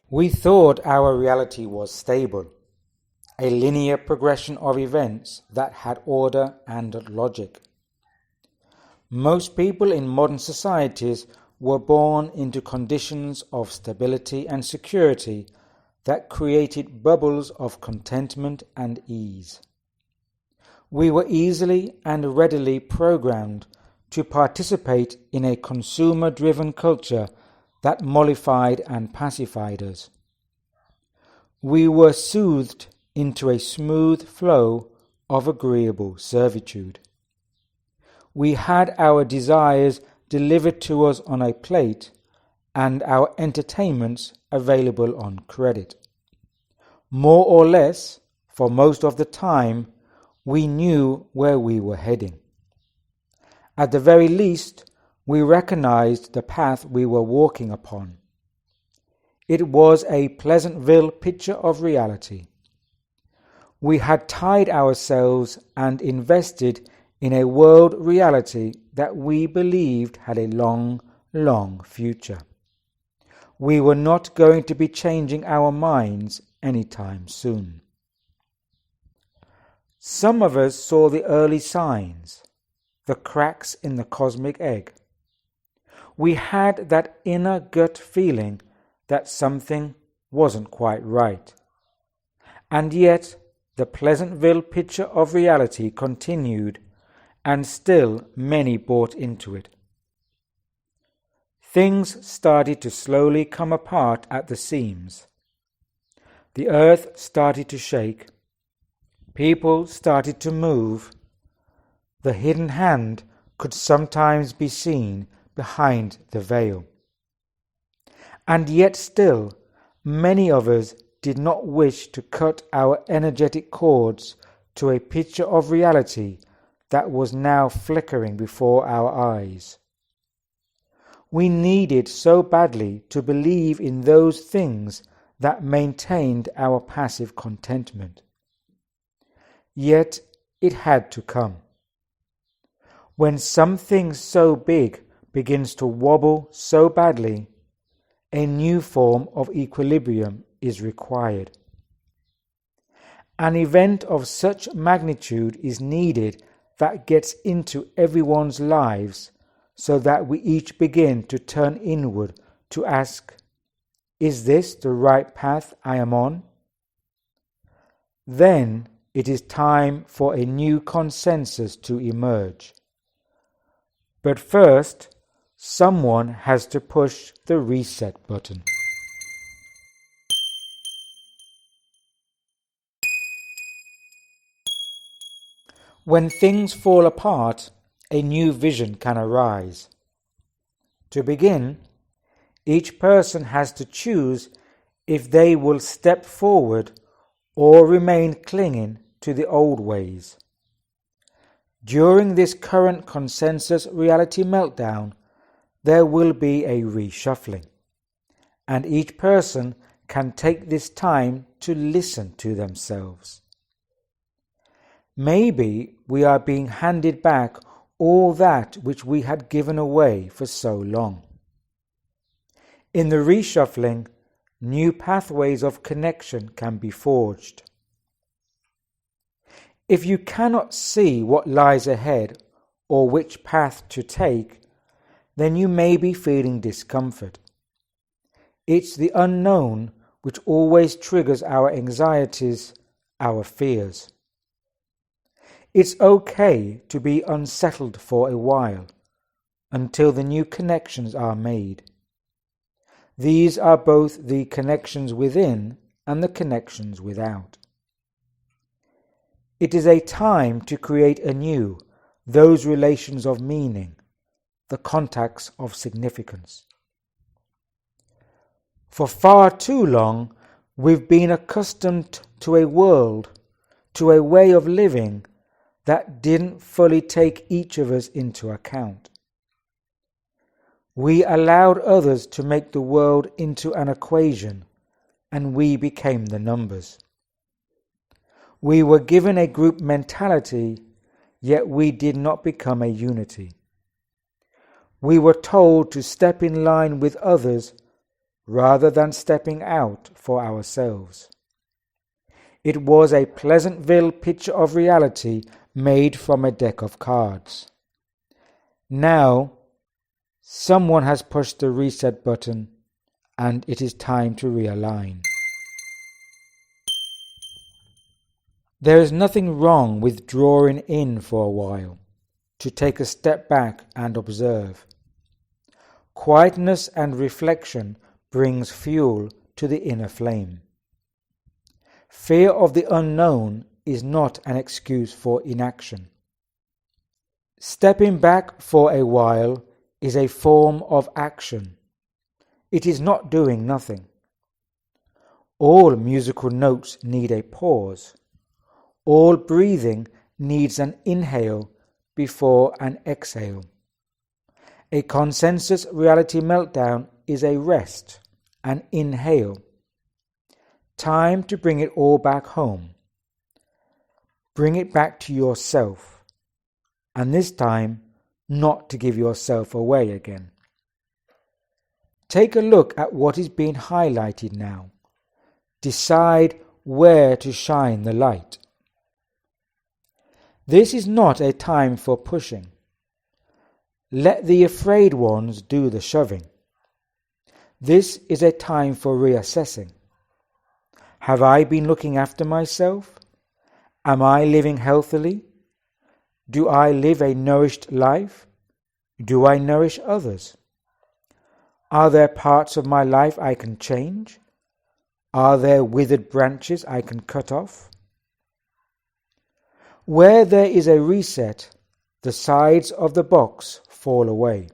We thought our reality was stable, a linear progression of events that had order and logic. Most people in modern societies were born into conditions of stability and security that created bubbles of contentment and ease. We were easily and readily programmed to participate in a consumer-driven culture that mollified and pacified us. We were soothed into a smooth flow of agreeable servitude. We had our desires delivered to us on a plate and our entertainments available on credit. More or less, for most of the time, we knew where we were heading. At the very least, we recognized the path we were walking upon. It was a Pleasantville picture of reality. We had tied ourselves and invested in a world reality that we believed had a long, long future. We were not going to be changing our minds anytime soon. Some of us saw the early signs, the cracks in the cosmic egg. We had that inner gut feeling that something wasn't quite right. And yet, the Pleasantville picture of reality continued, and still many bought into it. Things started to slowly come apart at the seams. The earth started to shake. People started to move. The hidden hand could sometimes be seen behind the veil. And yet still, many of us did not wish to cut our energetic cords to a picture of reality that was now flickering before our eyes. We needed so badly to believe in those things that maintained our passive contentment. Yet it had to come. When something so big begins to wobble so badly, a new form of equilibrium is required. An event of such magnitude is needed that gets into everyone's lives so that we each begin to turn inward to ask, is this the right path I am on? Then it is time for a new consensus to emerge. But first, someone has to push the reset button. When things fall apart, a new vision can arise. To begin, each person has to choose if they will step forward or remain clinging to the old ways. During this current consensus reality meltdown, there will be a reshuffling, and each person can take this time to listen to themselves. Maybe we are being handed back all that which we had given away for so long. In the reshuffling, new pathways of connection can be forged. If you cannot see what lies ahead or which path to take, then you may be feeling discomfort. It's the unknown which always triggers our anxieties, our fears. It's okay to be unsettled for a while, until the new connections are made. These are both the connections within and the connections without. It is a time to create anew those relations of meaning, the contacts of significance. For far too long, we've been accustomed to a world, to a way of living that didn't fully take each of us into account. We allowed others to make the world into an equation, and we became the numbers. We were given a group mentality, yet we did not become a unity. We were told to step in line with others rather than stepping out for ourselves. It was a Pleasantville picture of reality made from a deck of cards. Now, someone has pushed the reset button and it is time to realign. There is nothing wrong with drawing in for a while, to take a step back and observe. Quietness and reflection brings fuel to the inner flame. Fear of the unknown is not an excuse for inaction. Stepping back for a while is a form of action. It is not doing nothing. All musical notes need a pause. All breathing needs an inhale before an exhale. A consensus reality meltdown is a rest, an inhale. Time to bring it all back home. Bring it back to yourself, and this time not to give yourself away again. Take a look at what is being highlighted now. Decide where to shine the light. This is not a time for pushing. Let the afraid ones do the shoving. This is a time for reassessing. Have I been looking after myself? Am I living healthily? Do I live a nourished life? Do I nourish others? Are there parts of my life I can change? Are there withered branches I can cut off? Where there is a reset, the sides of the box fall away.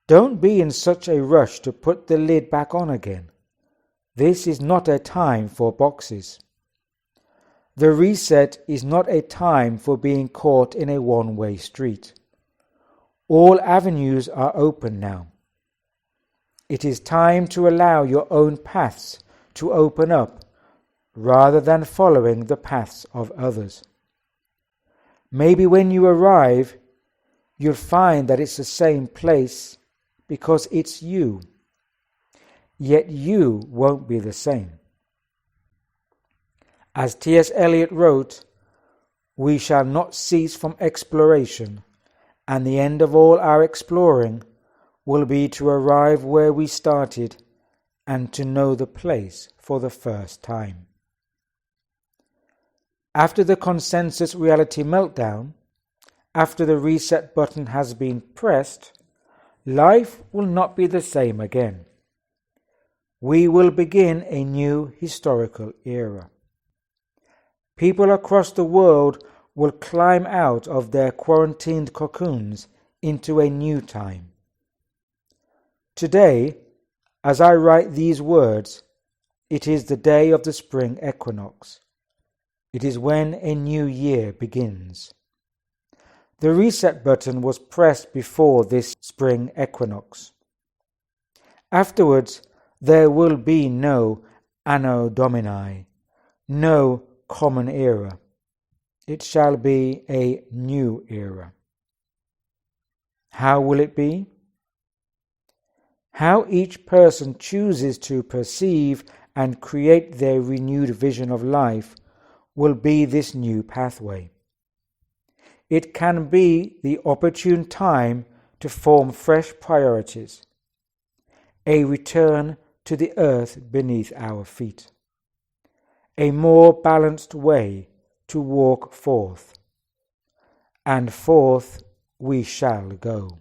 Don't be in such a rush to put the lid back on again. This is not a time for boxes. The reset is not a time for being caught in a one-way street. All avenues are open now. It is time to allow your own paths to open up rather than following the paths of others. Maybe when you arrive, you'll find that it's the same place because it's you. Yet you won't be the same. As T.S. Eliot wrote, we shall not cease from exploration, and the end of all our exploring will be to arrive where we started and to know the place for the first time. After the consensus reality meltdown, after the reset button has been pressed, life will not be the same again. We will begin a new historical era. People across the world will climb out of their quarantined cocoons into a new time. Today, as I write these words, it is the day of the spring equinox. It is when a new year begins. The reset button was pressed before this spring equinox. Afterwards, there will be no Anno Domini, no common era. It shall be a new era. How will it be? How each person chooses to perceive and create their renewed vision of life will be this new pathway. It can be the opportune time to form fresh priorities, a return to the earth beneath our feet, a more balanced way to walk forth, and forth we shall go.